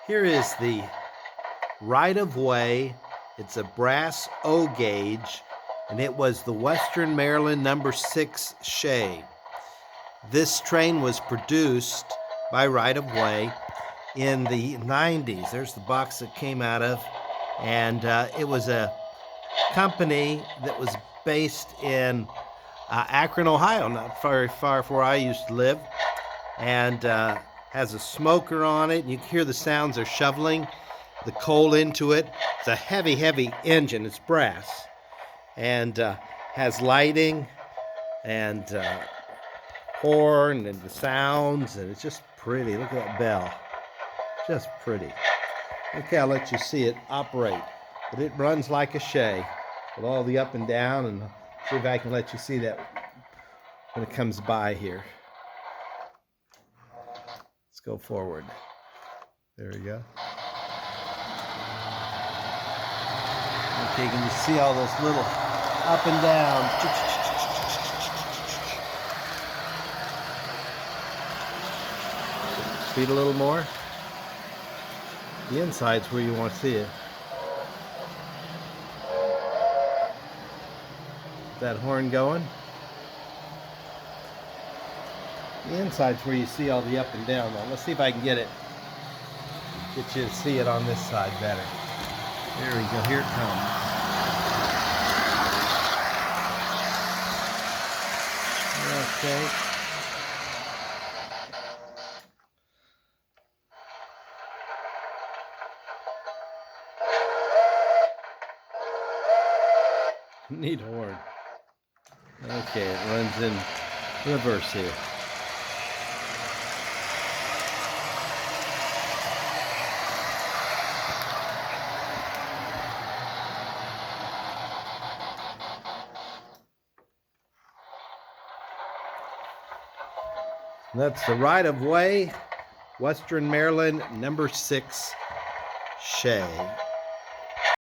Here is the right-of-way. It's a brass O gauge, and it was the Western Maryland number 6 Shay. This train was produced by right-of-way in the 90s. There's the box it came out of, and it was a company that was based in Akron, Ohio, not very far from where I used to live, and has a smoker on it. You can hear the sounds they're shoveling the coal into it. It's a heavy, heavy engine. It's brass, and has lighting and horn and the sounds, and it's just pretty. Look at that bell. Just pretty. Okay, I'll let you see it operate. But it runs like a Shay with all the up and down, and see if I can let you see that when it comes by here. Let's go forward. There we go. Okay, can you see all those little up and down? Speed a little more. The inside's where you want to see it. That horn going. The inside's where you see all the up and down. Now, let's see if I can get you to see it on this side better. There we go. Here it comes. Okay. Neat horn. Okay, it runs in reverse here. That's the right-of-way, Western Maryland number 6 Shay.